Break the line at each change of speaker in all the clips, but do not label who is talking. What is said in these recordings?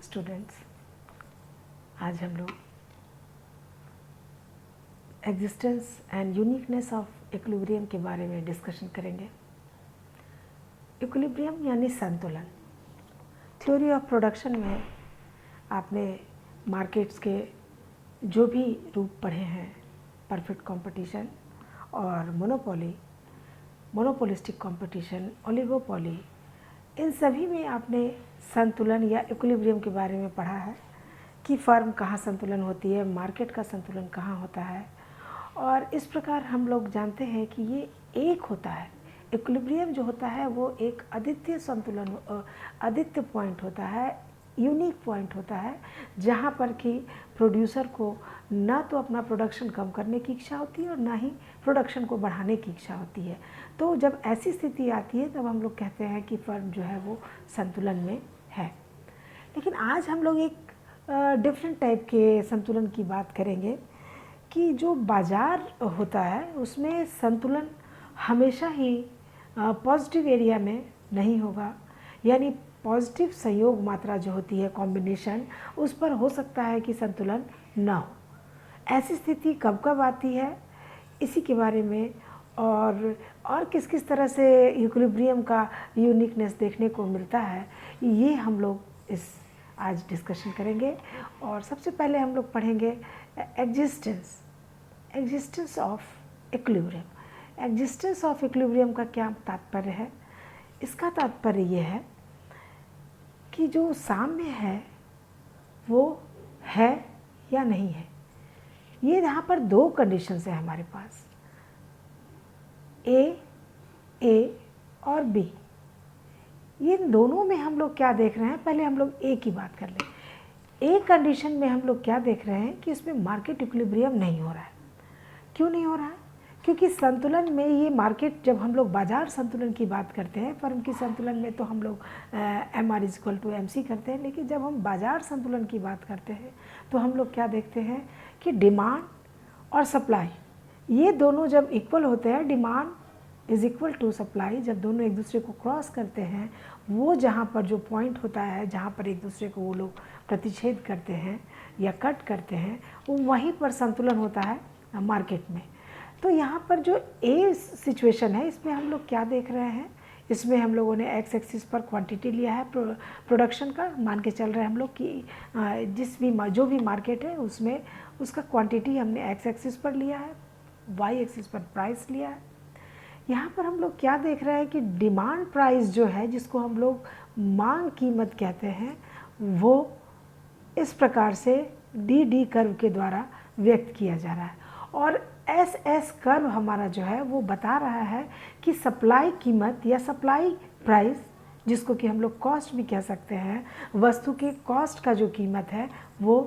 Students, आज हम लोग existence and uniqueness of equilibrium के बारे में डिस्कशन करेंगे। इक्विलिब्रियम यानी संतुलन। थ्योरी ऑफ प्रोडक्शन में आपने मार्केट्स के जो भी रूप पढ़े हैं, परफेक्ट कंपटीशन और मोनोपोली, मोनोपोलिस्टिक कंपटीशन, ओलिगोपोली, इन सभी में आपने संतुलन या इक्विलिब्रियम के बारे में पढ़ा है कि फर्म कहाँ संतुलन होती है, मार्केट का संतुलन कहाँ होता है। और इस प्रकार हम लोग जानते हैं कि ये एक होता है। इक्विलिब्रियम जो होता है वो एक अद्वितीय संतुलन, अद्वितीय पॉइंट होता है, यूनिक पॉइंट होता है, जहाँ पर कि प्रोड्यूसर को ना तो अपना प्रोडक्शन कम करने की इच्छा होती है और ना ही प्रोडक्शन को बढ़ाने की इच्छा होती है। तो जब ऐसी स्थिति आती है तब हम लोग कहते हैं कि फर्म जो है वो संतुलन में है। लेकिन आज हम लोग एक डिफरेंट टाइप के संतुलन की बात करेंगे कि जो बाज़ार होता है उसमें संतुलन हमेशा ही पॉजिटिव एरिया में नहीं होगा, यानी पॉजिटिव संयोग मात्रा जो होती है, कॉम्बिनेशन, उस पर हो सकता है कि संतुलन ना हो। ऐसी स्थिति कब कब आती है, इसी के बारे में और किस किस तरह से इक्विलिब्रियम का यूनिकनेस देखने को मिलता है, ये हम लोग इस आज डिस्कशन करेंगे। और सबसे पहले हम लोग पढ़ेंगे existence of equilibrium. Existence of equilibrium का क्या तात्पर्य है? इसका तात्पर्य ये है कि जो साम्य है वो है या नहीं है। ये यहाँ पर दो कंडीशंस है हमारे पास, ए और बी। ये दोनों में हम लोग क्या देख रहे हैं, पहले हम लोग ए की बात कर लें। ए कंडीशन में हम लोग क्या देख रहे हैं कि इसमें मार्केट इक्विलिब्रियम नहीं हो रहा है। क्यों नहीं हो रहा है? क्योंकि संतुलन में ये मार्केट, जब हम लोग बाजार संतुलन की बात करते हैं, फर्म की संतुलन में तो हम लोग MR=MC करते हैं, लेकिन जब हम बाजार संतुलन की बात करते हैं तो हम लोग क्या देखते हैं कि डिमांड और सप्लाई, ये दोनों जब इक्वल होते हैं, demand is equal to supply, जब दोनों एक दूसरे को क्रॉस करते हैं, वो जहाँ पर जो पॉइंट होता है, जहाँ पर एक दूसरे को वो लोग प्रतिच्छेद करते हैं या कट करते हैं, वो वहीं पर संतुलन होता है मार्केट में। तो यहाँ पर जो ए सिचुएशन है, इसमें हम लोग क्या देख रहे हैं, इसमें हम लोगों ने एक्स एक्सिस पर क्वांटिटी लिया है प्रोडक्शन का, मान के चल रहे हैं हम लोग कि जो भी मार्केट है उसमें उसका क्वांटिटी हमने एक्स एक्सिस पर लिया है, वाई एक्सिस पर प्राइस लिया है। यहाँ पर हम लोग क्या देख रहे हैं कि डिमांड प्राइस जो है, जिसको हम लोग मांग कीमत कहते हैं, वो इस प्रकार से डी कर्व के द्वारा व्यक्त किया जा रहा है। और एस कर्व हमारा जो है वो बता रहा है कि सप्लाई कीमत या सप्लाई प्राइस, जिसको कि हम लोग कॉस्ट भी कह सकते हैं, वस्तु के कॉस्ट का जो कीमत है वो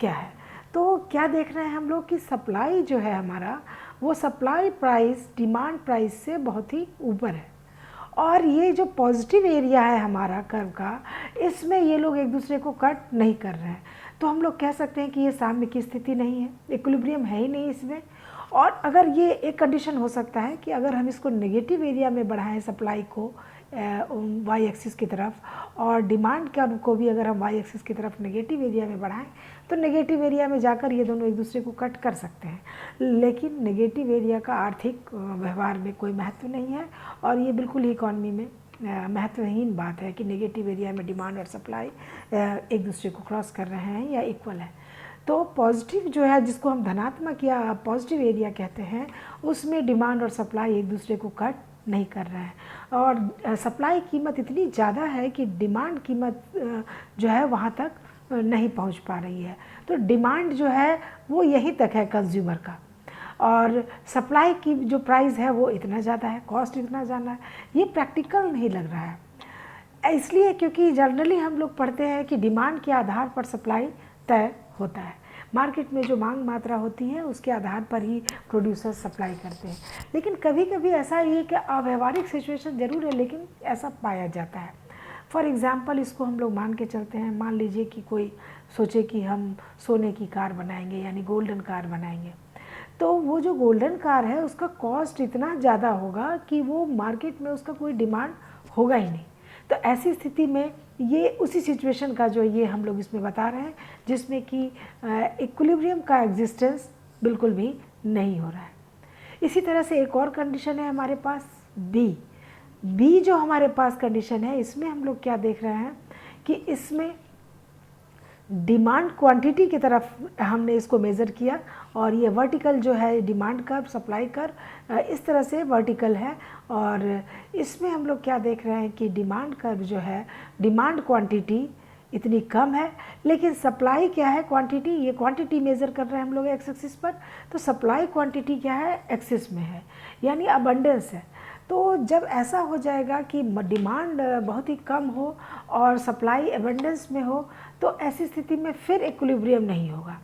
क्या है। तो क्या देख रहे हैं हम लोग कि सप्लाई जो है हमारा, वो सप्लाई प्राइस डिमांड प्राइस से बहुत ही ऊपर है। और ये जो पॉजिटिव एरिया है हमारा कर्व का, इसमें ये लोग एक दूसरे को कट नहीं कर रहे हैं। तो हम लोग कह सकते हैं कि ये साम्य की स्थिति नहीं है, इक्विलिब्रियम है ही नहीं इसमें। और अगर ये एक कंडीशन हो सकता है कि अगर हम इसको नेगेटिव एरिया में बढ़ाएं सप्लाई को वाई एक्सिस की तरफ, और डिमांड कर्व को भी अगर हम वाई एक्सिस की तरफ नेगेटिव एरिया में बढ़ाएं, तो नेगेटिव एरिया में जाकर ये दोनों एक दूसरे को कट कर सकते हैं। लेकिन नेगेटिव एरिया का आर्थिक व्यवहार में कोई महत्व नहीं है, और ये बिल्कुल ही इकॉनमी में महत्वहीन बात है कि नेगेटिव एरिया में डिमांड और सप्लाई एक दूसरे को क्रॉस कर रहे हैं या इक्वल है। तो पॉजिटिव जो है, जिसको हम धनात्मक या पॉजिटिव एरिया कहते हैं, उसमें डिमांड और सप्लाई एक दूसरे को कट नहीं कर रहा है, और सप्लाई कीमत इतनी ज़्यादा है कि डिमांड कीमत जो है वहाँ तक नहीं पहुँच पा रही है। तो डिमांड जो है वो यहीं तक है कंज्यूमर का, और सप्लाई की जो प्राइस है वो इतना ज़्यादा है, कॉस्ट इतना ज़्यादा है। ये प्रैक्टिकल नहीं लग रहा है, इसलिए क्योंकि जनरली हम लोग पढ़ते हैं कि डिमांड के आधार पर सप्लाई तय होता है। मार्केट में जो मांग मात्रा होती है उसके आधार पर ही प्रोड्यूसर सप्लाई करते हैं। लेकिन कभी कभी ऐसा ही है कि अव्यवहारिक सिचुएशन ज़रूर है, लेकिन ऐसा पाया जाता है। फॉर एग्ज़ाम्पल, इसको हम लोग मान के चलते हैं, मान लीजिए कि कोई सोचे कि हम सोने की कार बनाएंगे, यानी गोल्डन कार बनाएंगे। तो वो जो गोल्डन कार है उसका कॉस्ट इतना ज़्यादा होगा कि वो मार्केट में उसका कोई डिमांड होगा ही नहीं। तो ऐसी स्थिति में ये उसी सिचुएशन का जो ये हम लोग इसमें बता रहे हैं जिसमें कि इक्विलिब्रियम का एग्जिस्टेंस बिल्कुल भी नहीं हो रहा है। इसी तरह से एक और कंडीशन है हमारे पास बी जो हमारे पास कंडीशन है, इसमें हम लोग क्या देख रहे हैं कि इसमें डिमांड क्वांटिटी की तरफ हमने इसको मेज़र किया और ये वर्टिकल जो है डिमांड कर्व, सप्लाई कर्व इस तरह से वर्टिकल है और इसमें हम लोग क्या देख रहे हैं कि डिमांड कर्व जो है, डिमांड क्वांटिटी इतनी कम है लेकिन सप्लाई क्या है, क्वांटिटी, ये क्वांटिटी मेज़र कर रहे हैं हम लोग एक्स एक्सिस पर, तो सप्लाई क्वांटिटी क्या है, एक्सिस में है, यानी अबंडेंस है। तो जब ऐसा हो जाएगा कि डिमांड बहुत ही कम हो और सप्लाई एबंडेंस में हो तो ऐसी स्थिति में फिर इक्विलिब्रियम नहीं होगा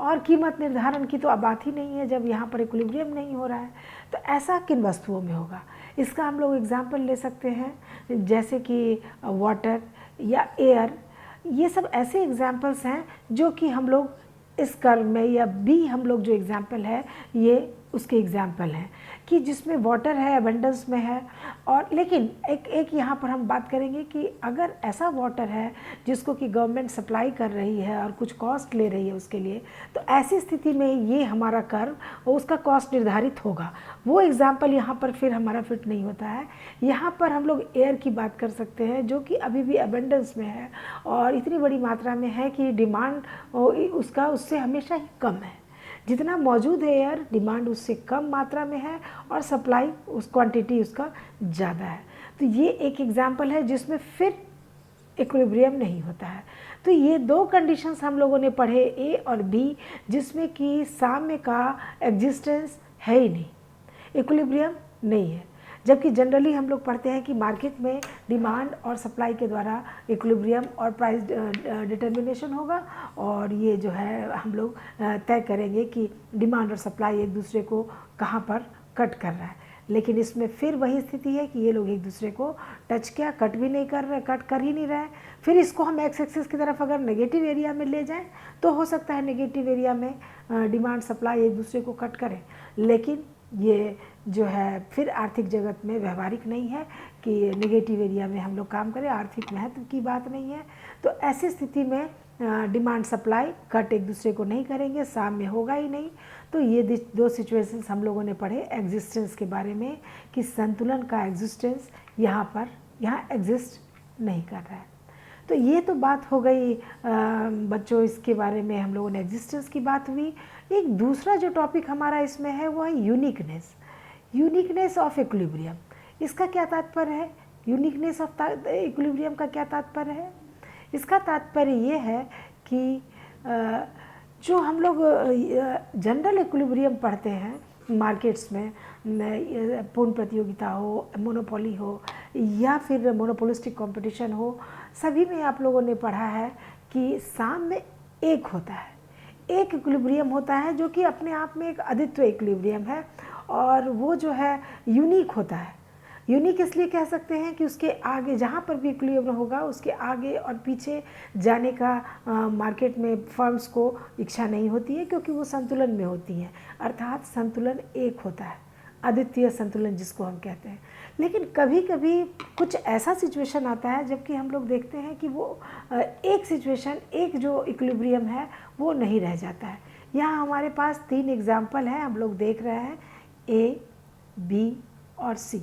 और कीमत निर्धारण की तो अब बात ही नहीं है जब यहाँ पर इक्विलिब्रियम नहीं हो रहा है। तो ऐसा किन वस्तुओं में होगा, इसका हम लोग एग्जाम्पल ले सकते हैं जैसे कि वाटर या एयर। ये सब ऐसे एग्जाम्पल्स हैं जो कि हम लोग इस कर्व में या बी हम लोग जो एग्जाम्पल है ये उसके एग्जाम्पल हैं कि जिसमें वाटर है, एबंडेंस में है। और लेकिन एक यहाँ पर हम बात करेंगे कि अगर ऐसा वाटर है जिसको कि गवर्नमेंट सप्लाई कर रही है और कुछ कॉस्ट ले रही है उसके लिए, तो ऐसी स्थिति में ये हमारा कर्व उसका कॉस्ट निर्धारित होगा। वो एग्जाम्पल यहाँ पर फिर हमारा फिट नहीं होता है। यहाँ पर हम लोग एयर की बात कर सकते हैं जो कि अभी भी एबंडेंस में है और इतनी बड़ी मात्रा में है कि डिमांड उसका उससे हमेशा ही कम है। जितना मौजूद है एयर, डिमांड उससे कम मात्रा में है और सप्लाई उस क्वांटिटी उसका ज़्यादा है। तो ये एक एग्जाम्पल है जिसमें फिर इक्विलिब्रियम नहीं होता है। तो ये दो कंडीशंस हम लोगों ने पढ़े, ए और बी, जिसमें कि साम्य का एग्जिस्टेंस है ही नहीं, इक्विलिब्रियम नहीं है। जबकि जनरली हम लोग पढ़ते हैं कि मार्केट में डिमांड और सप्लाई के द्वारा इक्विलिब्रियम और प्राइस डिटर्मिनेशन होगा और ये जो है हम लोग तय करेंगे कि डिमांड और सप्लाई एक दूसरे को कहाँ पर कट कर रहा है। लेकिन इसमें फिर वही स्थिति है कि ये लोग एक दूसरे को टच किया, कट भी नहीं कर रहे, कट कर ही नहीं रहे। फिर इसको हम एक्स एक्सिस की तरफ अगर नेगेटिव एरिया में ले जाएं तो हो सकता है नेगेटिव एरिया में डिमांड सप्लाई एक दूसरे को कट करें, लेकिन ये जो है फिर आर्थिक जगत में व्यवहारिक नहीं है कि नेगेटिव एरिया में हम लोग काम करें, आर्थिक महत्व की बात नहीं है। तो ऐसी स्थिति में डिमांड सप्लाई कट एक दूसरे को नहीं करेंगे, साम्य होगा ही नहीं। तो ये दो सिचुएशंस हम लोगों ने पढ़े एग्जिस्टेंस के बारे में कि संतुलन का एग्जिस्टेंस यहाँ एग्जिस्ट नहीं कर रहा है। तो ये तो बात हो गई बच्चों, इसके बारे में हम लोगों ने एग्जिस्टेंस की बात हुई। एक दूसरा जो टॉपिक हमारा इसमें है वो है यूनिकनेस ऑफ इक्विलिब्रियम। इसका क्या तात्पर्य है, यूनिकनेस ऑफ इक्विलिब्रियम का क्या तात्पर्य है? इसका तात्पर्य ये है कि जो हम लोग जनरल इक्विलिब्रियम पढ़ते हैं मार्केट्स में, पूर्ण प्रतियोगिता हो, मोनोपोली हो या फिर मोनोपोलिस्टिक कंपटीशन हो, सभी में आप लोगों ने पढ़ा है कि साम्य एक होता है, एक इक्विलिब्रियम होता है जो कि अपने आप में एक अद्वितीय इक्विलिब्रियम है और वो जो है यूनिक होता है। यूनिक इसलिए कह सकते हैं कि उसके आगे जहाँ पर भी इक्विलिब्रियम होगा उसके आगे और पीछे जाने का मार्केट में फर्म्स को इच्छा नहीं होती है क्योंकि वो संतुलन में होती हैं, अर्थात संतुलन एक होता है, अद्वितीय संतुलन जिसको हम कहते हैं। लेकिन कभी कभी कुछ ऐसा सिचुएशन आता है जबकि हम लोग देखते हैं कि वो एक सिचुएशन, एक जो इक्विलिब्रियम है वो नहीं रह जाता है। यहाँ हमारे पास 3 एग्जाम्पल हैं, हम लोग देख रहे हैं ए, बी और सी।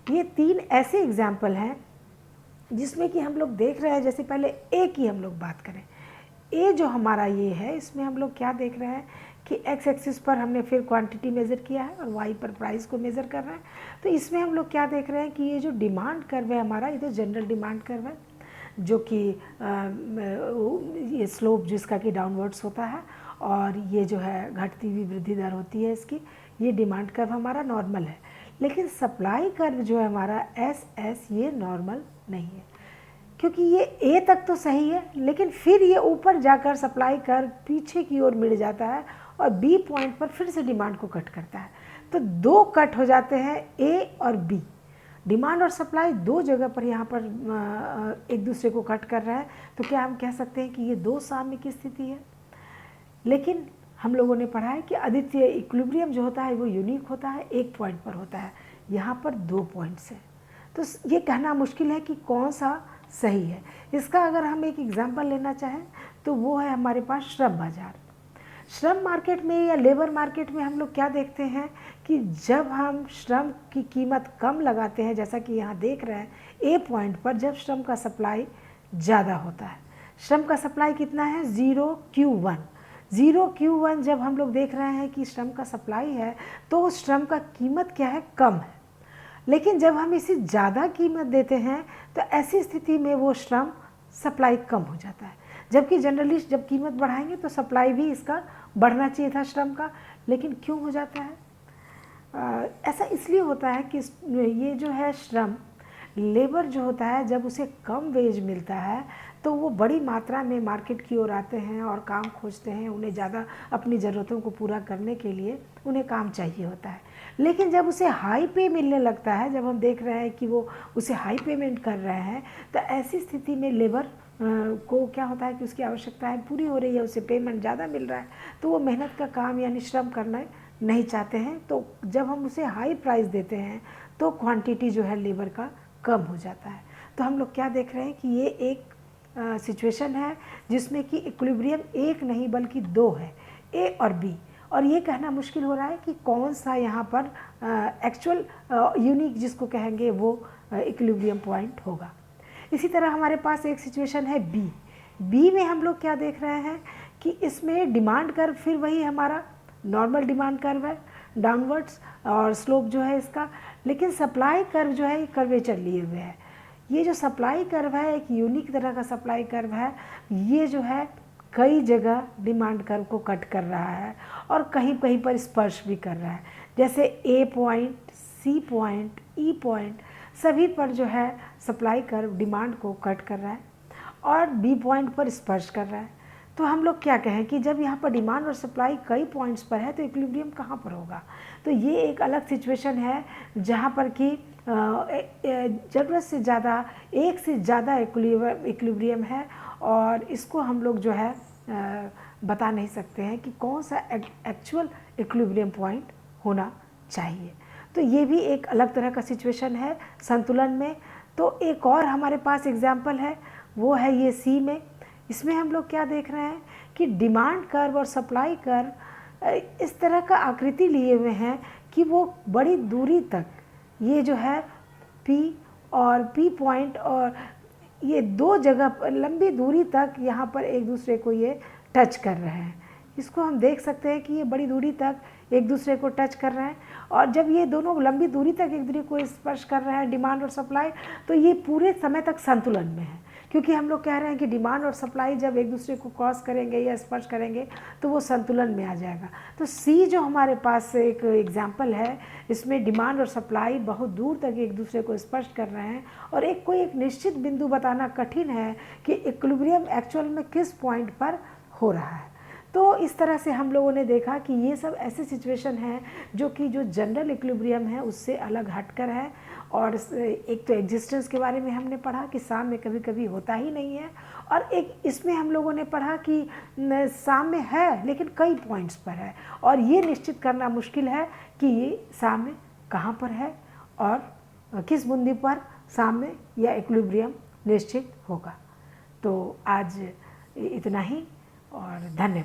ये 3 ऐसे एग्जाम्पल हैं जिसमें कि हम लोग देख रहे हैं, जैसे पहले ए की हम लोग बात करें। ए जो हमारा ये है, इसमें हम लोग क्या देख रहे हैं कि एक्स एक्सिस पर हमने फिर क्वांटिटी मेज़र किया है और वाई पर प्राइस को मेज़र कर रहे हैं। तो इसमें हम लोग क्या देख रहे हैं कि ये जो डिमांड कर्व है हमारा, ये तो जनरल डिमांड कर्व है जो कि ये स्लोप जिसका कि डाउनवर्ड्स होता है और ये जो है घटती हुई वृद्धि दर होती है इसकी, ये डिमांड कर्व हमारा नॉर्मल है। लेकिन सप्लाई कर्व जो है हमारा एस ये नॉर्मल नहीं है क्योंकि ये ए तक तो सही है लेकिन फिर ये ऊपर जाकर सप्लाई कर्व पीछे की ओर मिल जाता है और बी पॉइंट पर फिर से डिमांड को कट करता है। तो 2 कट हो जाते हैं, ए और बी। डिमांड और सप्लाई 2 जगह पर यहाँ पर एक दूसरे को कट कर रहा है। तो क्या हम कह सकते हैं कि ये 2 साम्य की स्थिति है? लेकिन हम लोगों ने पढ़ा है कि अद्वितीय इक्विलिब्रियम जो होता है वो यूनिक होता है, एक पॉइंट पर होता है। यहाँ पर 2 पॉइंट्स हैं, तो ये कहना मुश्किल है कि कौन सा सही है। इसका अगर हम एक एग्जांपल लेना चाहें तो वो है हमारे पास श्रम बाज़ार। श्रम मार्केट में या लेबर मार्केट में हम लोग क्या देखते हैं कि जब हम श्रम की कीमत कम लगाते हैं, जैसा कि यहाँ देख रहे हैं ए पॉइंट पर, जब श्रम का सप्लाई ज़्यादा होता है, श्रम का सप्लाई कितना है 0Q1, 0Q1 जब हम लोग देख रहे हैं कि श्रम का सप्लाई है तो श्रम का कीमत क्या है, कम है। लेकिन जब हम इसे ज़्यादा कीमत देते हैं तो ऐसी स्थिति में वो श्रम सप्लाई कम हो जाता है। जबकि जनरली जब कीमत बढ़ाएंगे तो सप्लाई भी इसका बढ़ना चाहिए था श्रम का, लेकिन क्यों हो जाता है ऐसा? इसलिए होता है कि ये जो है श्रम, लेबर जो होता है, जब उसे कम वेज मिलता है तो वो बड़ी मात्रा में मार्केट की ओर आते हैं और काम खोजते हैं। उन्हें ज़्यादा अपनी ज़रूरतों को पूरा करने के लिए उन्हें काम चाहिए होता है। लेकिन जब उसे हाई पे मिलने लगता है, जब हम देख रहे हैं कि वो उसे हाई पेमेंट कर रहे हैं, तो ऐसी स्थिति में लेबर को क्या होता है कि उसकी आवश्यकताएं पूरी हो रही है, उसे पेमेंट ज़्यादा मिल रहा है, तो वो मेहनत का काम यानी श्रम करना नहीं चाहते हैं। तो जब हम उसे हाई प्राइस देते हैं तो क्वांटिटी जो है लेबर का कम हो जाता है। तो हम लोग क्या देख रहे हैं कि ये एक सिचुएशन है जिसमें कि इक्विलिब्रियम एक नहीं बल्कि दो है, ए और बी, और ये कहना मुश्किल हो रहा है कि कौन सा यहाँ पर एक्चुअल यूनिक जिसको कहेंगे वो इक्विलिब्रियम पॉइंट होगा। इसी तरह हमारे पास एक सिचुएशन है बी। बी में हम लोग क्या देख रहे हैं कि इसमें डिमांड कर्व फिर वही हमारा नॉर्मल डिमांड कर्व है, डाउनवर्ड्स, और स्लोप जो है इसका, लेकिन सप्लाई कर्व जो है ये कर्वेचर लिए हुए है। ये जो सप्लाई कर्व है एक यूनिक तरह का सप्लाई कर्व है। ये जो है कई जगह डिमांड कर्व को कट कर रहा है और कहीं कहीं पर स्पर्श भी कर रहा है। जैसे A point, C point, E point, सभी पर जो है सप्लाई कर्व डिमांड को कट कर रहा है और बी पॉइंट पर स्पर्श कर रहा है। तो हम लोग क्या कहें कि जब यहाँ पर डिमांड और सप्लाई कई पॉइंट्स पर है तो इक्विलिब्रियम कहाँ पर होगा? तो ये एक अलग सिचुएशन है जहाँ पर कि ज़रूरत से ज़्यादा, एक से ज़्यादा इक्विलिब्रियम है, और इसको हम लोग जो है बता नहीं सकते हैं कि कौन सा एक्चुअल इक्विलिब्रियम पॉइंट होना चाहिए। तो ये भी एक अलग तरह का सिचुएशन है संतुलन में। तो एक और हमारे पास एग्जाम्पल है, वो है ये सी में। इसमें हम लोग क्या देख रहे हैं कि डिमांड कर्व और सप्लाई कर्व इस तरह का आकृति लिए हुए हैं कि वो बड़ी दूरी तक, ये जो है P और P पॉइंट, और ये दो जगह लंबी दूरी तक यहाँ पर एक दूसरे को ये टच कर रहे हैं। इसको हम देख सकते हैं कि ये बड़ी दूरी तक एक दूसरे को टच कर रहे हैं, और जब ये दोनों लंबी दूरी तक एक दूसरे को स्पर्श कर रहे हैं डिमांड और सप्लाई, तो ये पूरे समय तक संतुलन में है, क्योंकि हम लोग कह रहे हैं कि डिमांड और सप्लाई जब एक दूसरे को क्रॉस करेंगे या स्पर्श करेंगे तो वो संतुलन में आ जाएगा। तो सी जो हमारे पास एक एग्जाम्पल है, इसमें डिमांड और सप्लाई बहुत दूर तक एक दूसरे को स्पर्श कर रहे हैं, और एक निश्चित बिंदु बताना कठिन है कि इक्विलिब्रियम एक्चुअल में किस पॉइंट पर हो रहा है। तो इस तरह से हम लोगों ने देखा कि ये सब ऐसे सिचुएशन हैं जो कि जो जनरल इक्विलिब्रियम है उससे अलग हटकर है। और एक तो एग्जिस्टेंस के बारे में हमने पढ़ा कि शाम में कभी कभी होता ही नहीं है, और एक इसमें हम लोगों ने पढ़ा कि शाम में है लेकिन कई पॉइंट्स पर है, और ये निश्चित करना मुश्किल है कि ये शाम में कहाँ पर है और किस बिंदु पर शाम में या इक्विलिब्रियम निश्चित होगा। तो आज इतना ही, और धन्यवाद।